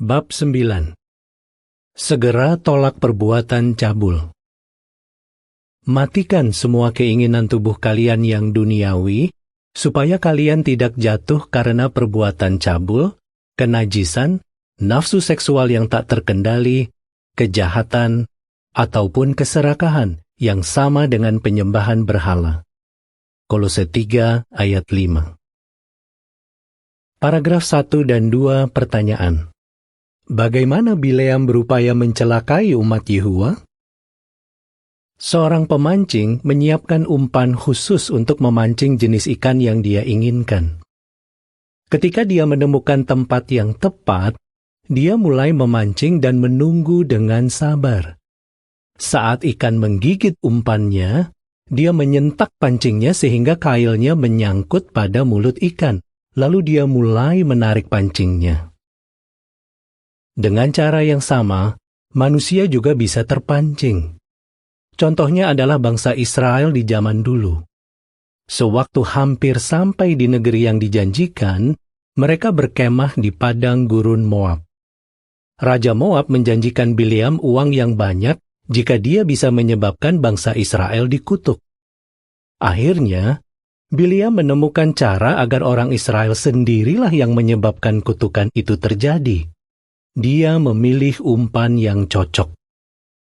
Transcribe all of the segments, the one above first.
Bab 9. Segera tolak perbuatan cabul. Matikan semua keinginan tubuh kalian yang duniawi, supaya kalian tidak jatuh karena perbuatan cabul, kenajisan, nafsu seksual yang tak terkendali, kejahatan, ataupun keserakahan yang sama dengan penyembahan berhala. Kolose 3 ayat 5. Paragraf 1 dan 2 pertanyaan. Bagaimana Bileam berupaya mencelakai umat Yehuwa? Seorang pemancing menyiapkan umpan khusus untuk memancing jenis ikan yang dia inginkan. Ketika dia menemukan tempat yang tepat, dia mulai memancing dan menunggu dengan sabar. Saat ikan menggigit umpannya, dia menyentak pancingnya sehingga kailnya menyangkut pada mulut ikan, lalu dia mulai menarik pancingnya. Dengan cara yang sama, manusia juga bisa terpancing. Contohnya adalah bangsa Israel di zaman dulu. Sewaktu hampir sampai di negeri yang dijanjikan, mereka berkemah di padang gurun Moab. Raja Moab menjanjikan Bileam uang yang banyak jika dia bisa menyebabkan bangsa Israel dikutuk. Akhirnya, Bileam menemukan cara agar orang Israel sendirilah yang menyebabkan kutukan itu terjadi. Dia memilih umpan yang cocok.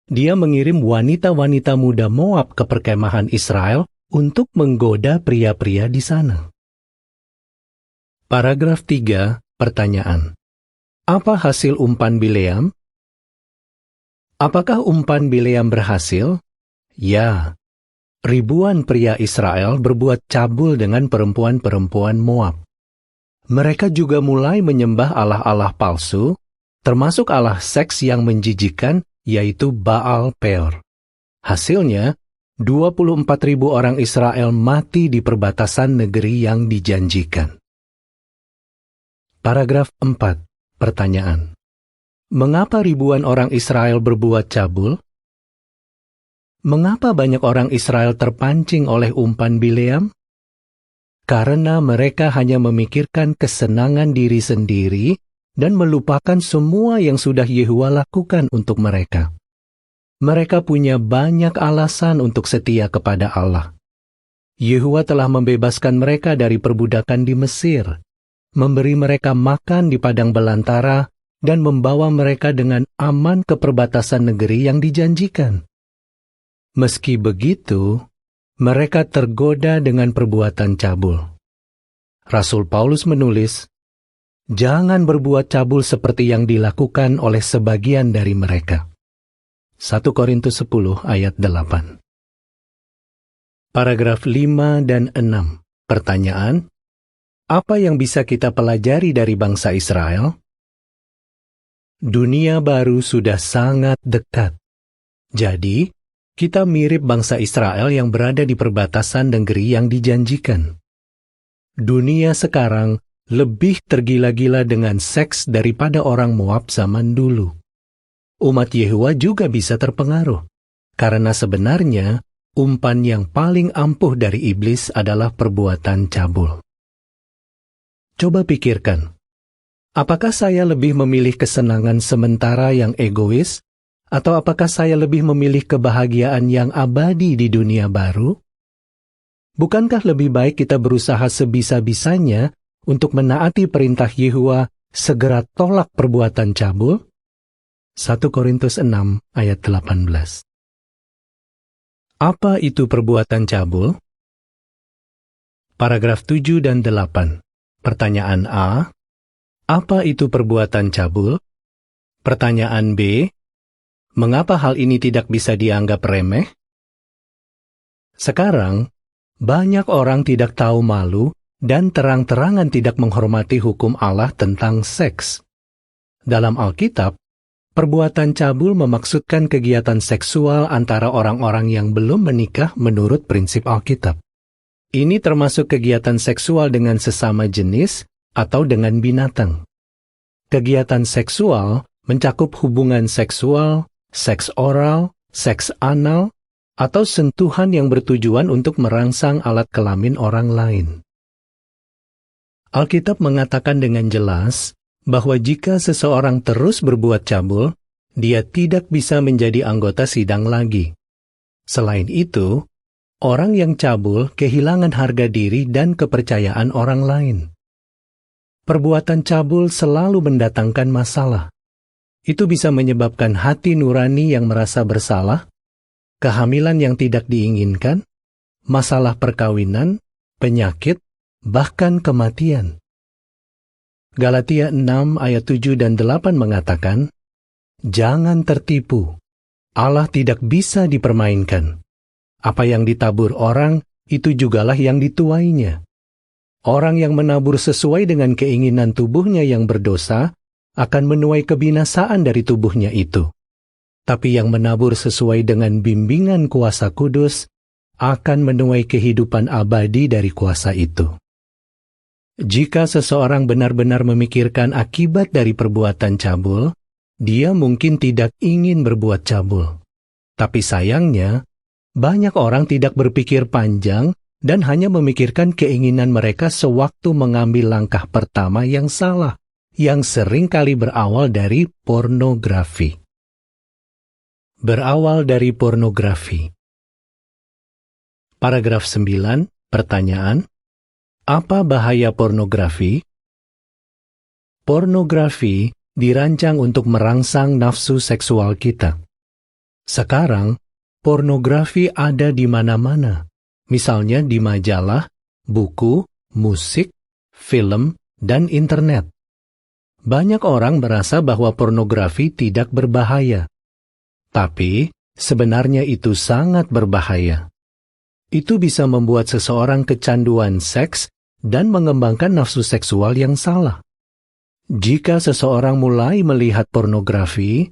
Dia mengirim wanita-wanita muda Moab ke perkemahan Israel untuk menggoda pria-pria di sana. Paragraf 3, pertanyaan. Apa hasil umpan Bileam? Apakah umpan Bileam berhasil? Ya. Ribuan pria Israel berbuat cabul dengan perempuan-perempuan Moab. Mereka juga mulai menyembah allah-allah palsu, termasuk allah seks yang menjijikkan, yaitu Baal Peor. Hasilnya, 24.000 orang Israel mati di perbatasan negeri yang dijanjikan. Paragraf 4, pertanyaan. Mengapa ribuan orang Israel berbuat cabul? Mengapa banyak orang Israel terpancing oleh umpan Bileam? Karena mereka hanya memikirkan kesenangan diri sendiri dan melupakan semua yang sudah Yehuwa lakukan untuk mereka. Mereka punya banyak alasan untuk setia kepada Allah. Yehuwa telah membebaskan mereka dari perbudakan di Mesir, memberi mereka makan di padang belantara, dan membawa mereka dengan aman ke perbatasan negeri yang dijanjikan. Meski begitu, mereka tergoda dengan perbuatan cabul. Rasul Paulus menulis, jangan berbuat cabul seperti yang dilakukan oleh sebagian dari mereka. 1 Korintus 10 ayat 8. Paragraf 5 dan 6. Pertanyaan, apa yang bisa kita pelajari dari bangsa Israel? Dunia baru sudah sangat dekat. Jadi, kita mirip bangsa Israel yang berada di perbatasan negeri yang dijanjikan. Dunia sekarang lebih tergila-gila dengan seks daripada orang Moab zaman dulu. Umat Yehuwa juga bisa terpengaruh, karena sebenarnya umpan yang paling ampuh dari iblis adalah perbuatan cabul. Coba pikirkan, apakah saya lebih memilih kesenangan sementara yang egois, atau apakah saya lebih memilih kebahagiaan yang abadi di dunia baru? Bukankah lebih baik kita berusaha sebisa-bisanya untuk menaati perintah Yehuwa, segera tolak perbuatan cabul? 1 Korintus 6 ayat 18. Apa itu perbuatan cabul? Paragraf 7 dan 8. Pertanyaan A. Apa itu perbuatan cabul? Pertanyaan B. Mengapa hal ini tidak bisa dianggap remeh? Sekarang, banyak orang tidak tahu malu dan terang-terangan tidak menghormati hukum Allah tentang seks. Dalam Alkitab, perbuatan cabul memaksudkan kegiatan seksual antara orang-orang yang belum menikah menurut prinsip Alkitab. Ini termasuk kegiatan seksual dengan sesama jenis atau dengan binatang. Kegiatan seksual mencakup hubungan seksual, seks oral, seks anal, atau sentuhan yang bertujuan untuk merangsang alat kelamin orang lain. Alkitab mengatakan dengan jelas bahwa jika seseorang terus berbuat cabul, dia tidak bisa menjadi anggota sidang lagi. Selain itu, orang yang cabul kehilangan harga diri dan kepercayaan orang lain. Perbuatan cabul selalu mendatangkan masalah. Itu bisa menyebabkan hati nurani yang merasa bersalah, kehamilan yang tidak diinginkan, masalah perkawinan, penyakit, bahkan kematian. Galatia 6 ayat 7 dan 8 mengatakan, "Jangan tertipu, Allah tidak bisa dipermainkan. Apa yang ditabur orang, itu jugalah yang dituainya. Orang yang menabur sesuai dengan keinginan tubuhnya yang berdosa, akan menuai kebinasaan dari tubuhnya itu. Tapi yang menabur sesuai dengan bimbingan kuasa kudus, akan menuai kehidupan abadi dari kuasa itu." Jika seseorang benar-benar memikirkan akibat dari perbuatan cabul, dia mungkin tidak ingin berbuat cabul. Tapi sayangnya, banyak orang tidak berpikir panjang dan hanya memikirkan keinginan mereka sewaktu mengambil langkah pertama yang salah, yang sering kali berawal dari pornografi. Berawal dari pornografi. Paragraf 9, pertanyaan. Apa bahaya pornografi? Pornografi dirancang untuk merangsang nafsu seksual kita. Sekarang, pornografi ada di mana-mana, misalnya di majalah, buku, musik, film, dan internet. Banyak orang merasa bahwa pornografi tidak berbahaya, tapi sebenarnya itu sangat berbahaya. Itu bisa membuat seseorang kecanduan seks dan mengembangkan nafsu seksual yang salah. Jika seseorang mulai melihat pornografi,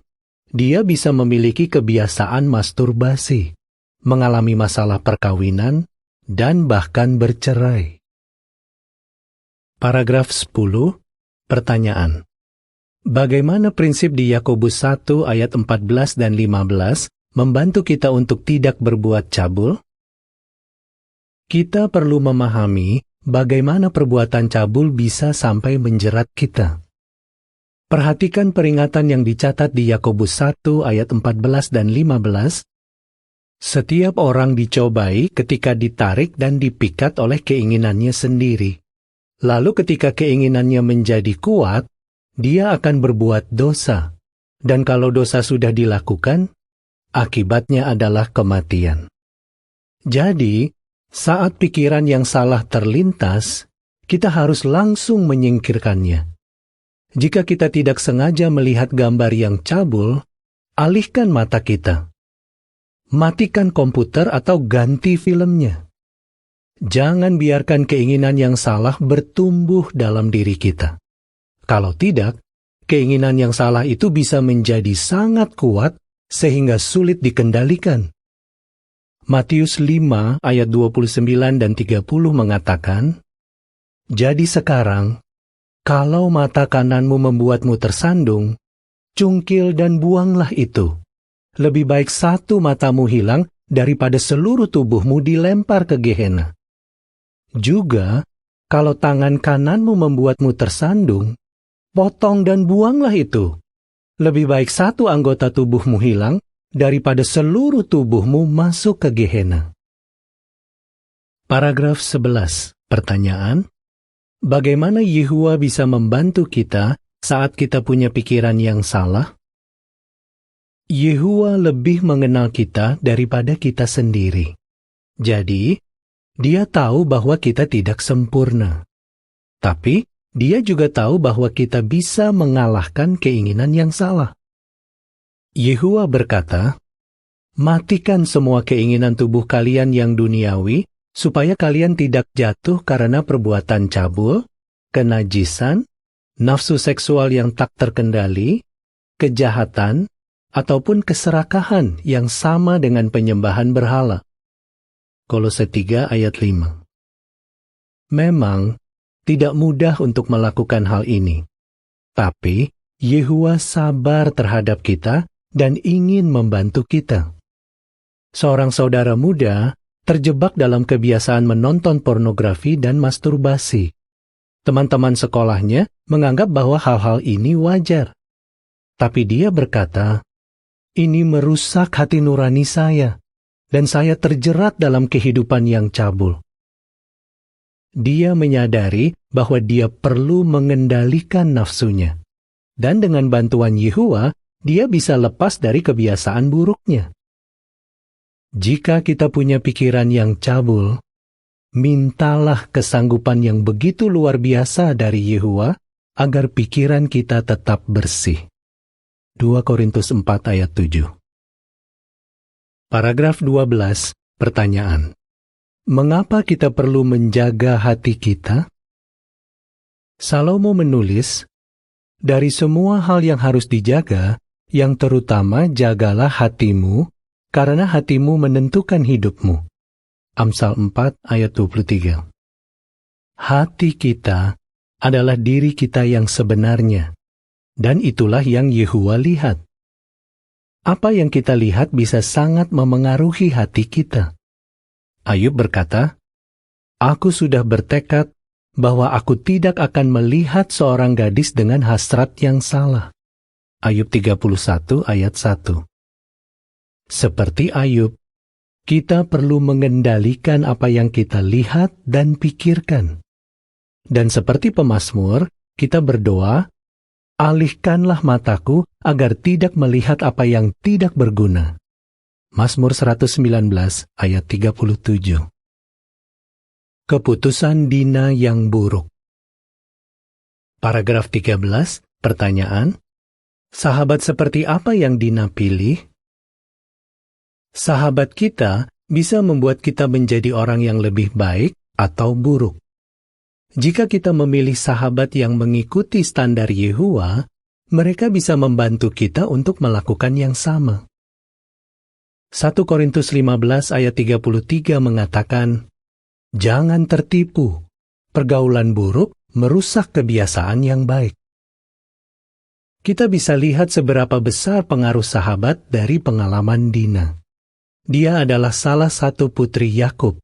dia bisa memiliki kebiasaan masturbasi, mengalami masalah perkawinan, dan bahkan bercerai. Paragraf 10, pertanyaan. Bagaimana prinsip di Yakobus 1 ayat 14 dan 15 membantu kita untuk tidak berbuat cabul? Kita perlu memahami bagaimana perbuatan cabul bisa sampai menjerat kita. Perhatikan peringatan yang dicatat di Yakobus 1 ayat 14 dan 15. Setiap orang dicobai ketika ditarik dan dipikat oleh keinginannya sendiri. Lalu ketika keinginannya menjadi kuat, dia akan berbuat dosa. Dan kalau dosa sudah dilakukan, akibatnya adalah kematian. Jadi, saat pikiran yang salah terlintas, kita harus langsung menyingkirkannya. Jika kita tidak sengaja melihat gambar yang cabul, alihkan mata kita. Matikan komputer atau ganti filmnya. Jangan biarkan keinginan yang salah bertumbuh dalam diri kita. Kalau tidak, keinginan yang salah itu bisa menjadi sangat kuat sehingga sulit dikendalikan. Matius 5 ayat 29 dan 30 mengatakan, "Jadi sekarang, kalau mata kananmu membuatmu tersandung, cungkil dan buanglah itu. Lebih baik satu matamu hilang daripada seluruh tubuhmu dilempar ke Gehena. Juga, kalau tangan kananmu membuatmu tersandung, potong dan buanglah itu. Lebih baik satu anggota tubuhmu hilang daripada seluruh tubuhmu masuk ke Gehena." Paragraf 11, pertanyaan. Bagaimana Yehuwa bisa membantu kita saat kita punya pikiran yang salah? Yehuwa lebih mengenal kita daripada kita sendiri. Jadi, Dia tahu bahwa kita tidak sempurna. Tapi, Dia juga tahu bahwa kita bisa mengalahkan keinginan yang salah. Yehuwa berkata, "Matikan semua keinginan tubuh kalian yang duniawi, supaya kalian tidak jatuh karena perbuatan cabul, kenajisan, nafsu seksual yang tak terkendali, kejahatan, ataupun keserakahan yang sama dengan penyembahan berhala." Kolose 3 ayat 5. Memang, tidak mudah untuk melakukan hal ini. Tapi, Yehuwa sabar terhadap kita dan ingin membantu kita. Seorang saudara muda terjebak dalam kebiasaan menonton pornografi dan masturbasi. Teman-teman sekolahnya menganggap bahwa hal-hal ini wajar. Tapi dia berkata, "Ini merusak hati nurani saya, dan saya terjerat dalam kehidupan yang cabul." Dia menyadari bahwa dia perlu mengendalikan nafsunya. Dan dengan bantuan Yehowa, dia bisa lepas dari kebiasaan buruknya. Jika kita punya pikiran yang cabul, mintalah kesanggupan yang begitu luar biasa dari Yehowa agar pikiran kita tetap bersih. 2 Korintus 4 ayat 7. Paragraf 12, pertanyaan. Mengapa kita perlu menjaga hati kita? Salomo menulis, "Dari semua hal yang harus dijaga, yang terutama jagalah hatimu, karena hatimu menentukan hidupmu." Amsal 4 ayat 23. Hati kita adalah diri kita yang sebenarnya, dan itulah yang Yehowa lihat. Apa yang kita lihat bisa sangat memengaruhi hati kita. Ayub berkata, "Aku sudah bertekad bahwa aku tidak akan melihat seorang gadis dengan hasrat yang salah." Ayub 31 ayat 1. Seperti Ayub, kita perlu mengendalikan apa yang kita lihat dan pikirkan. Dan seperti pemazmur, kita berdoa, "Alihkanlah mataku agar tidak melihat apa yang tidak berguna." Mazmur 119 ayat 37. Keputusan Dina yang buruk. Paragraf 13, pertanyaan. Sahabat seperti apa yang Dina pilih? Sahabat kita bisa membuat kita menjadi orang yang lebih baik atau buruk. Jika kita memilih sahabat yang mengikuti standar Yehowa, mereka bisa membantu kita untuk melakukan yang sama. 1 Korintus 15 ayat 33 mengatakan, "Jangan tertipu, pergaulan buruk merusak kebiasaan yang baik." Kita bisa lihat seberapa besar pengaruh sahabat dari pengalaman Dina. Dia adalah salah satu putri Yakub,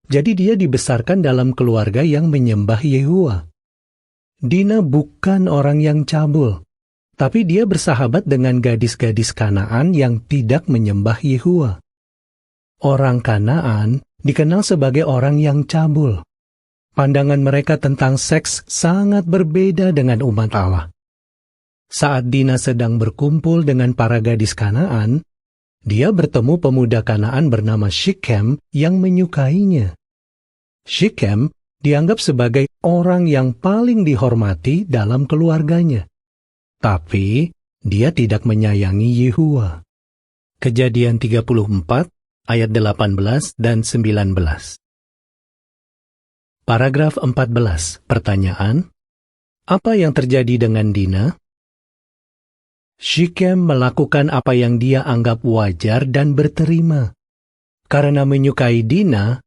jadi dia dibesarkan dalam keluarga yang menyembah Yehowa. Dina bukan orang yang cabul, tapi dia bersahabat dengan gadis-gadis Kanaan yang tidak menyembah Yehowa. Orang Kanaan dikenal sebagai orang yang cabul. Pandangan mereka tentang seks sangat berbeda dengan umat Allah. Saat Dina sedang berkumpul dengan para gadis Kanaan, dia bertemu pemuda Kanaan bernama Shichem yang menyukainya. Shichem dianggap sebagai orang yang paling dihormati dalam keluarganya. Tapi dia tidak menyayangi Yehowa. Kejadian 34 ayat 18 dan 19. Paragraf 14, pertanyaan. Apa yang terjadi dengan Dina? Shichem melakukan apa yang dia anggap wajar dan berterima. Karena menyukai Dina,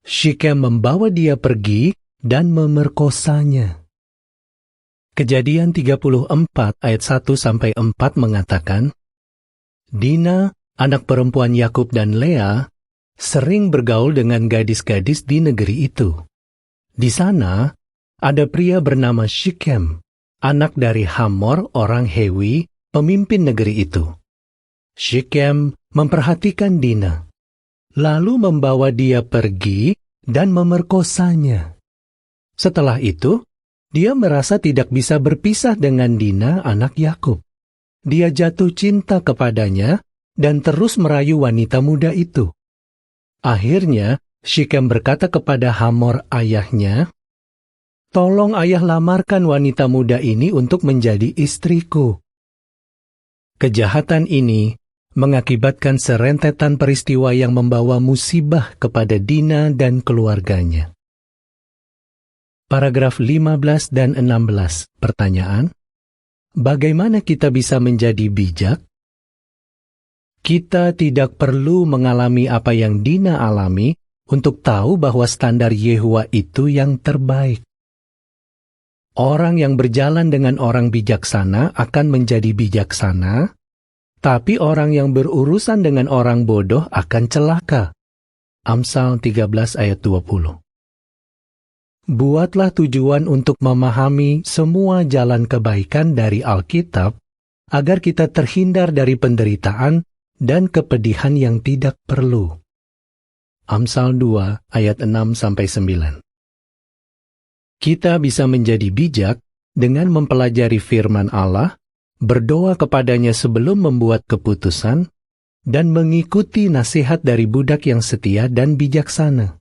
Shichem membawa dia pergi dan memerkosanya. Kejadian 34 ayat 1-4 mengatakan, Dina, anak perempuan Yakub dan Lea, sering bergaul dengan gadis-gadis di negeri itu. Di sana, ada pria bernama Shichem, anak dari Hamor orang Hewi, pemimpin negeri itu. Shichem memperhatikan Dina, lalu membawa dia pergi dan memerkosanya. Setelah itu, dia merasa tidak bisa berpisah dengan Dina, anak Yakub. Dia jatuh cinta kepadanya dan terus merayu wanita muda itu. Akhirnya, Shichem berkata kepada Hamor ayahnya, "Tolong ayah lamarkan wanita muda ini untuk menjadi istriku." Kejahatan ini mengakibatkan serentetan peristiwa yang membawa musibah kepada Dina dan keluarganya. Paragraf 15 dan 16, pertanyaan. Bagaimana kita bisa menjadi bijak? Kita tidak perlu mengalami apa yang Dina alami untuk tahu bahwa standar Yehowa itu yang terbaik. Orang yang berjalan dengan orang bijaksana akan menjadi bijaksana, tapi orang yang berurusan dengan orang bodoh akan celaka. Amsal 13 ayat 20. buatlah tujuan untuk memahami semua jalan kebaikan dari Alkitab, agar kita terhindar dari penderitaan dan kepedihan yang tidak perlu. Amsal 2 ayat 6-9. Kita bisa menjadi bijak dengan mempelajari firman Allah, berdoa kepadanya sebelum membuat keputusan, dan mengikuti nasihat dari budak yang setia dan bijaksana.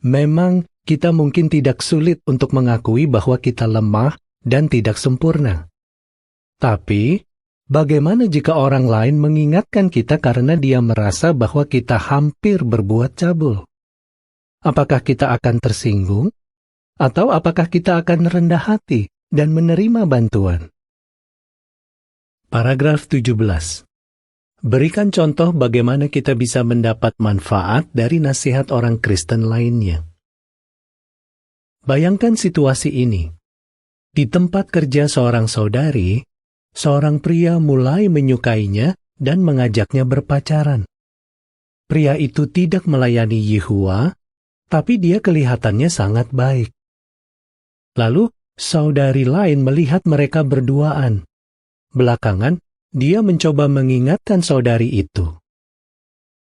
Memang kita mungkin tidak sulit untuk mengakui bahwa kita lemah dan tidak sempurna. Tapi, bagaimana jika orang lain mengingatkan kita karena dia merasa bahwa kita hampir berbuat cabul? Apakah kita akan tersinggung? Atau apakah kita akan rendah hati dan menerima bantuan? Paragraf 17. Berikan contoh bagaimana kita bisa mendapat manfaat dari nasihat orang Kristen lainnya. Bayangkan situasi ini. Di tempat kerja seorang saudari, seorang pria mulai menyukainya dan mengajaknya berpacaran. Pria itu tidak melayani Yehua, tapi dia kelihatannya sangat baik. Lalu, saudari lain melihat mereka berduaan. Belakangan, dia mencoba mengingatkan saudari itu.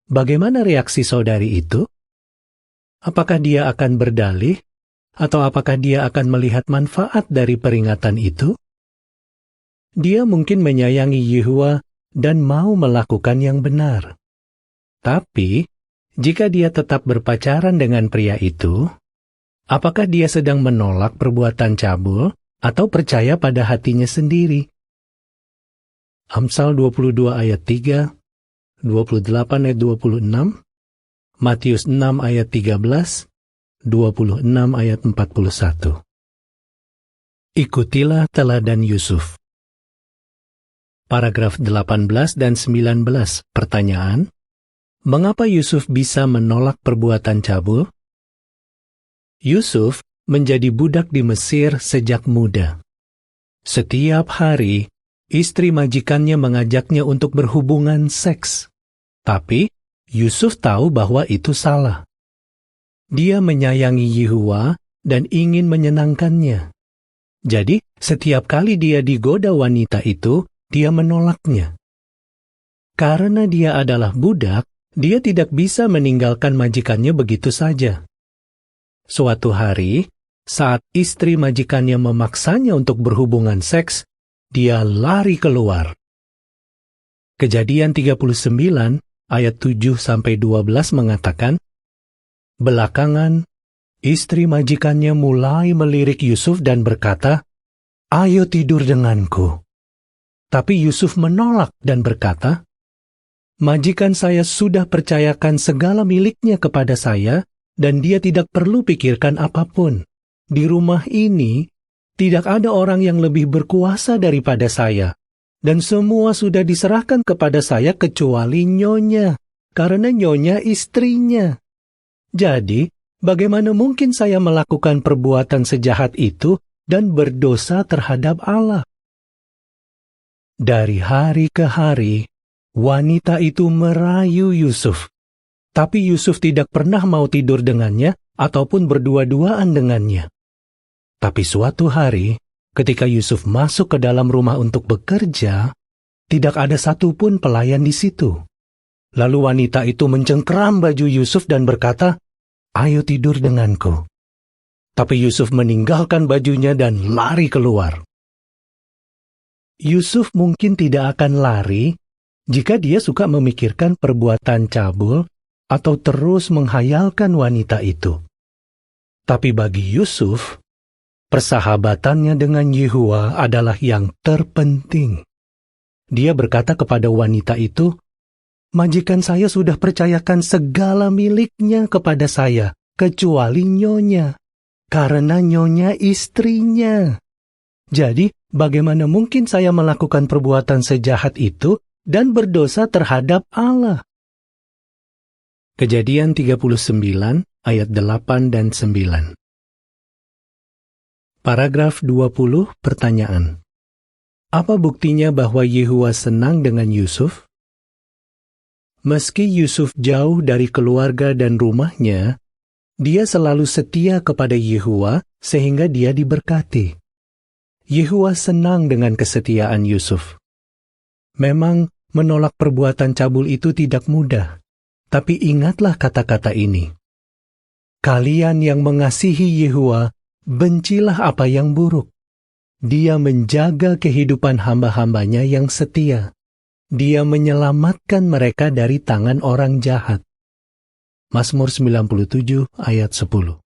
Bagaimana reaksi saudari itu? Apakah dia akan berdalih? Atau apakah dia akan melihat manfaat dari peringatan itu? Dia mungkin menyayangi Yehua dan mau melakukan yang benar. Tapi, jika dia tetap berpacaran dengan pria itu, apakah dia sedang menolak perbuatan cabul atau percaya pada hatinya sendiri? Amsal 22 ayat 3, 28 ayat 26, Matius 6 ayat 13, 26 ayat 41. Ikutilah teladan Yusuf. Paragraf 18 dan 19, pertanyaan, mengapa Yusuf bisa menolak perbuatan cabul? Yusuf menjadi budak di Mesir sejak muda. Setiap hari, istri majikannya mengajaknya untuk berhubungan seks. Tapi, Yusuf tahu bahwa itu salah. Dia menyayangi Yehua dan ingin menyenangkannya. Jadi, setiap kali dia digoda wanita itu, dia menolaknya. Karena dia adalah budak, dia tidak bisa meninggalkan majikannya begitu saja. Suatu hari, saat istri majikannya memaksanya untuk berhubungan seks, dia lari keluar. Kejadian 39 ayat 7-12 mengatakan, belakangan, istri majikannya mulai melirik Yusuf dan berkata, "Ayo tidur denganku." Tapi Yusuf menolak dan berkata, "Majikan saya sudah percayakan segala miliknya kepada saya, dan dia tidak perlu pikirkan apapun. Di rumah ini, tidak ada orang yang lebih berkuasa daripada saya, dan semua sudah diserahkan kepada saya kecuali nyonya, karena nyonya istrinya. Jadi, bagaimana mungkin saya melakukan perbuatan sejahat itu dan berdosa terhadap Allah?" Dari hari ke hari, wanita itu merayu Yusuf. Tapi Yusuf tidak pernah mau tidur dengannya ataupun berdua-duaan dengannya. Tapi suatu hari, ketika Yusuf masuk ke dalam rumah untuk bekerja, tidak ada satupun pelayan di situ. Lalu wanita itu mencengkeram baju Yusuf dan berkata, "Ayo tidur denganku." Tapi Yusuf meninggalkan bajunya dan lari keluar. Yusuf mungkin tidak akan lari jika dia suka memikirkan perbuatan cabul atau terus menghayalkan wanita itu. Tapi bagi Yusuf, persahabatannya dengan Yehua adalah yang terpenting. Dia berkata kepada wanita itu, "Majikan saya sudah percayakan segala miliknya kepada saya, kecuali nyonya, karena nyonya istrinya. Jadi, bagaimana mungkin saya melakukan perbuatan sejahat itu dan berdosa terhadap Allah?" Kejadian 39 ayat 8 dan 9. Paragraf 20, pertanyaan. Apa buktinya bahwa Yehua senang dengan Yusuf? Meski Yusuf jauh dari keluarga dan rumahnya, Dia selalu setia kepada Yehuwa sehingga dia diberkati. Yehuwa senang dengan kesetiaan Yusuf. Memang menolak perbuatan cabul itu tidak mudah, tapi ingatlah kata-kata ini. Kalian yang mengasihi Yehuwa, bencilah apa yang buruk. Dia menjaga kehidupan hamba-hambanya yang setia. Dia menyelamatkan mereka dari tangan orang jahat. Mazmur 97 ayat 10.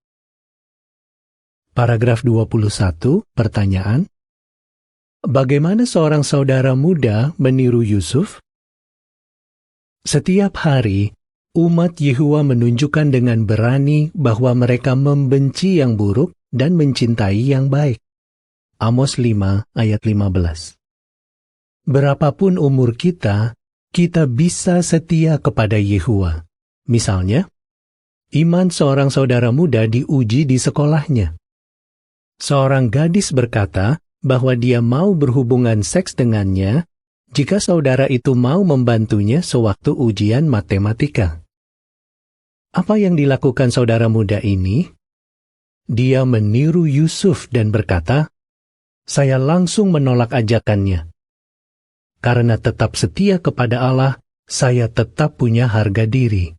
Paragraf 21, pertanyaan. Bagaimana seorang saudara muda meniru Yusuf? Setiap hari, umat Yehuwa menunjukkan dengan berani bahwa mereka membenci yang buruk dan mencintai yang baik. Amos 5 ayat 15. Berapapun umur kita bisa setia kepada Yehuwa. Misalnya, iman seorang saudara muda diuji di sekolahnya. Seorang gadis berkata bahwa dia mau berhubungan seks dengannya jika saudara itu mau membantunya sewaktu ujian matematika. Apa yang dilakukan saudara muda ini? Dia meniru Yusuf dan berkata, "Saya langsung menolak ajakannya. Karena tetap setia kepada Allah, saya tetap punya harga diri."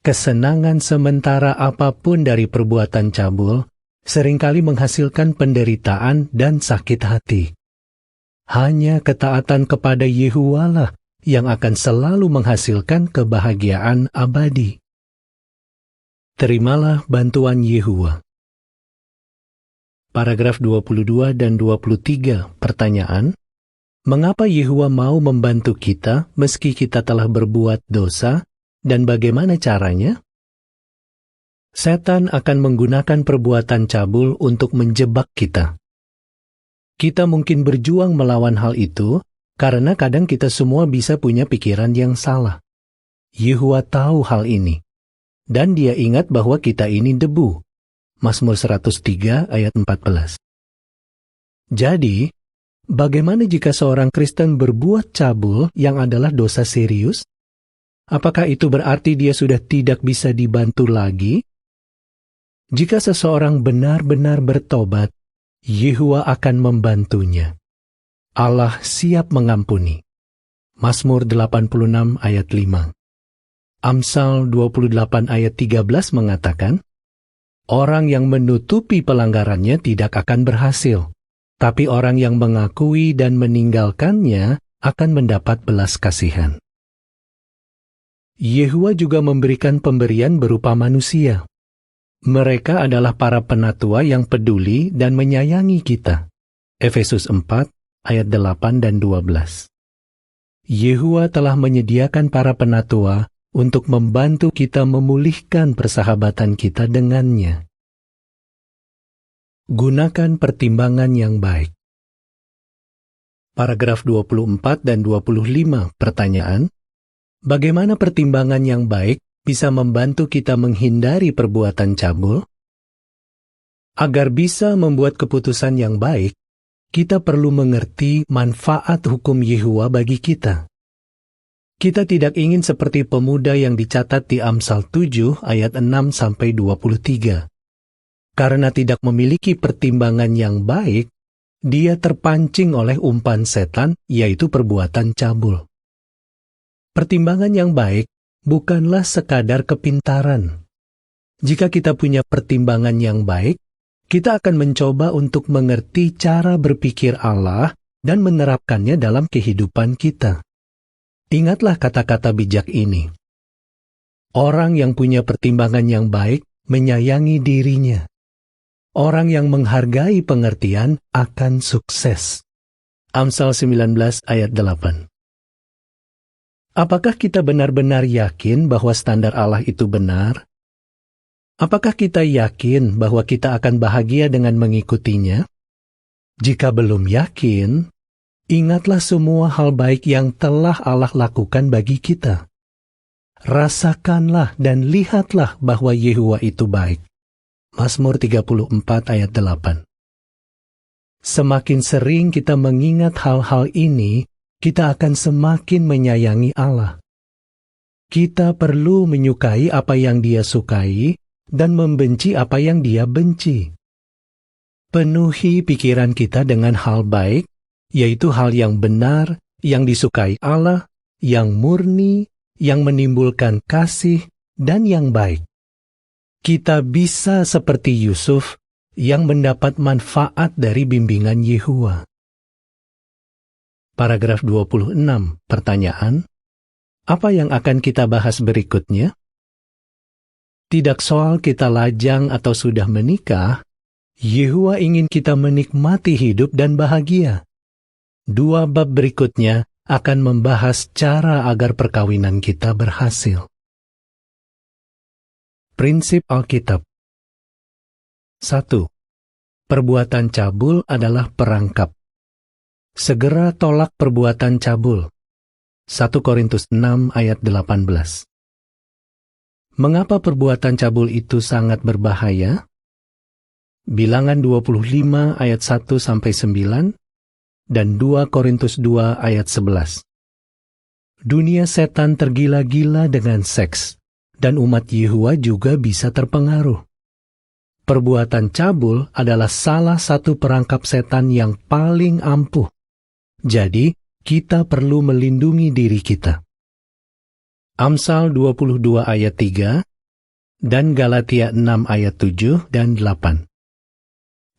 Kesenangan sementara apapun dari perbuatan cabul seringkali menghasilkan penderitaan dan sakit hati. Hanya ketaatan kepada Yehuwa lah yang akan selalu menghasilkan kebahagiaan abadi. Terimalah bantuan Yehuwa. Paragraf 22 dan 23, pertanyaan. Mengapa Yehuwa mau membantu kita meski kita telah berbuat dosa? Dan bagaimana caranya? Setan akan menggunakan perbuatan cabul untuk menjebak kita. Kita mungkin berjuang melawan hal itu, karena kadang kita semua bisa punya pikiran yang salah. Yehuwa tahu hal ini, dan dia ingat bahwa kita ini debu. Mazmur 103 ayat 14. Jadi, bagaimana jika seorang Kristen berbuat cabul yang adalah dosa serius? Apakah itu berarti dia sudah tidak bisa dibantu lagi? Jika seseorang benar-benar bertobat, Yehuwa akan membantunya. Allah siap mengampuni. Mazmur 86 ayat 5. Amsal 28 ayat 13 mengatakan, orang yang menutupi pelanggarannya tidak akan berhasil, tapi orang yang mengakui dan meninggalkannya akan mendapat belas kasihan. Yehuwa juga memberikan pemberian berupa manusia. Mereka adalah para penatua yang peduli dan menyayangi kita. Efesus 4 ayat 8 dan 12. Yehuwa telah menyediakan para penatua untuk membantu kita memulihkan persahabatan kita dengannya. Gunakan pertimbangan yang baik. Paragraf 24 dan 25, pertanyaan. Bagaimana pertimbangan yang baik bisa membantu kita menghindari perbuatan cabul? Agar bisa membuat keputusan yang baik, kita perlu mengerti manfaat hukum Yehuwa bagi kita. Kita tidak ingin seperti pemuda yang dicatat di Amsal 7 ayat 6-23. Karena tidak memiliki pertimbangan yang baik, dia terpancing oleh umpan setan, yaitu perbuatan cabul. Pertimbangan yang baik bukanlah sekadar kepintaran. Jika kita punya pertimbangan yang baik, kita akan mencoba untuk mengerti cara berpikir Allah dan menerapkannya dalam kehidupan kita. Ingatlah kata-kata bijak ini. Orang yang punya pertimbangan yang baik menyayangi dirinya. Orang yang menghargai pengertian akan sukses. Amsal 19 ayat 8. Apakah kita benar-benar yakin bahwa standar Allah itu benar? Apakah kita yakin bahwa kita akan bahagia dengan mengikutinya? Jika belum yakin, ingatlah semua hal baik yang telah Allah lakukan bagi kita. Rasakanlah dan lihatlah bahwa Yehuwa itu baik. Mazmur 34 ayat 8. Semakin sering kita mengingat hal-hal ini, kita akan semakin menyayangi Allah. Kita perlu menyukai apa yang Dia sukai dan membenci apa yang Dia benci. Penuhi pikiran kita dengan hal baik, yaitu hal yang benar, yang disukai Allah, yang murni, yang menimbulkan kasih, dan yang baik. Kita bisa seperti Yusuf yang mendapat manfaat dari bimbingan Yehuwa. Paragraf 26, pertanyaan, apa yang akan kita bahas berikutnya? Tidak soal kita lajang atau sudah menikah, Yehuwa ingin kita menikmati hidup dan bahagia. 2 bab berikutnya akan membahas cara agar perkawinan kita berhasil. Prinsip Alkitab. 1. Perbuatan cabul adalah perangkap. Segera tolak perbuatan cabul. 1 Korintus 6 ayat 18. Mengapa perbuatan cabul itu sangat berbahaya? Bilangan 25 ayat 1-9 dan 2 Korintus 2 ayat 11. Dunia setan tergila-gila dengan seks, dan umat Yehuwa juga bisa terpengaruh. Perbuatan cabul adalah salah satu perangkap setan yang paling ampuh. Jadi, kita perlu melindungi diri kita. Amsal 22 ayat 3 dan Galatia 6 ayat 7 dan 8.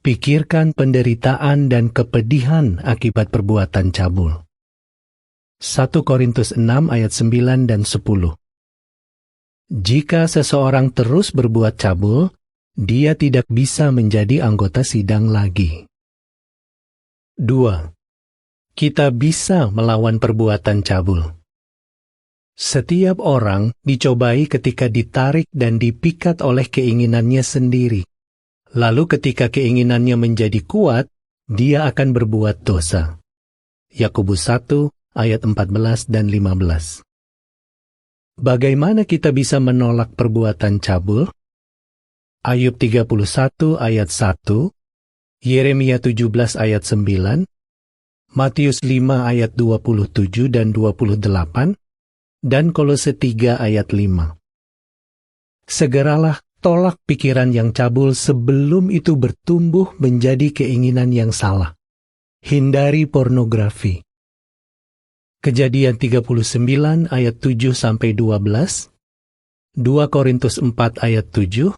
Pikirkan penderitaan dan kepedihan akibat perbuatan cabul. 1 Korintus 6 ayat 9 dan 10. Jika seseorang terus berbuat cabul, dia tidak bisa menjadi anggota sidang lagi. 2. Kita bisa melawan perbuatan cabul. Setiap orang dicobai ketika ditarik dan dipikat oleh keinginannya sendiri. Lalu ketika keinginannya menjadi kuat, dia akan berbuat dosa. Yakobus 1 ayat 14 dan 15. Bagaimana kita bisa menolak perbuatan cabul? Ayub 31 ayat 1, Yeremia 17 ayat 9, Matius 5 ayat 27 dan 28, dan Kolose 3 ayat 5. Segeralah tolak pikiran yang cabul sebelum itu bertumbuh menjadi keinginan yang salah. Hindari pornografi. Kejadian 39 ayat 7-12, 2 Korintus 4 ayat 7,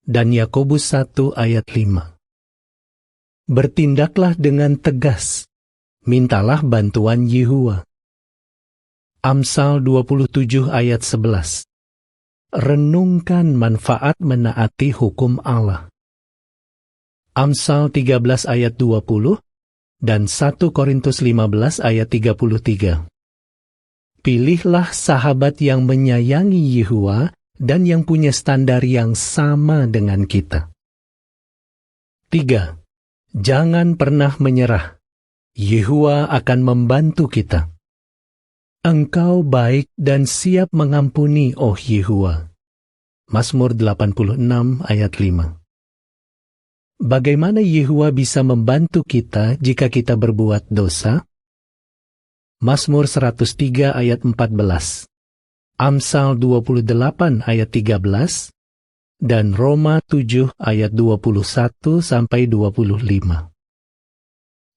dan Yakobus 1 ayat 5. Bertindaklah dengan tegas, mintalah bantuan Yehuwa. Amsal 27 ayat 11. Renungkan manfaat menaati hukum Allah. Amsal 13 ayat 20 dan 1 Korintus 15 ayat 33. Pilihlah sahabat yang menyayangi Yehuwa dan yang punya standar yang sama dengan kita. 3. Jangan pernah menyerah. Yehuwa akan membantu kita. Engkau baik dan siap mengampuni, oh Yehuwa. Mazmur 86 ayat 5. Bagaimana Yehuwa bisa membantu kita jika kita berbuat dosa? Mazmur 103 ayat 14, Amsal 28 ayat 13, dan Roma 7 ayat 21-25.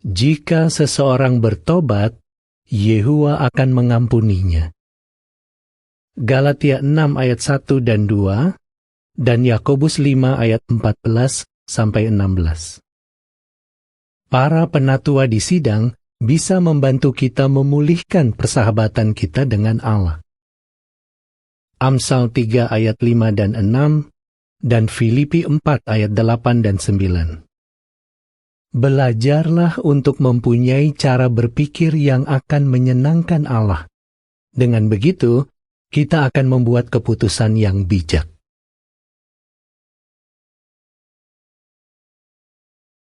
Jika seseorang bertobat, Yehuwa akan mengampuninya. Galatia 6 ayat 1 dan 2, dan Yakobus 5 ayat 14-16. Para penatua di sidang bisa membantu kita memulihkan persahabatan kita dengan Allah. Amsal 3 ayat 5 dan 6, dan Filipi 4 ayat 8 dan 9. Belajarlah untuk mempunyai cara berpikir yang akan menyenangkan Allah. Dengan begitu, kita akan membuat keputusan yang bijak.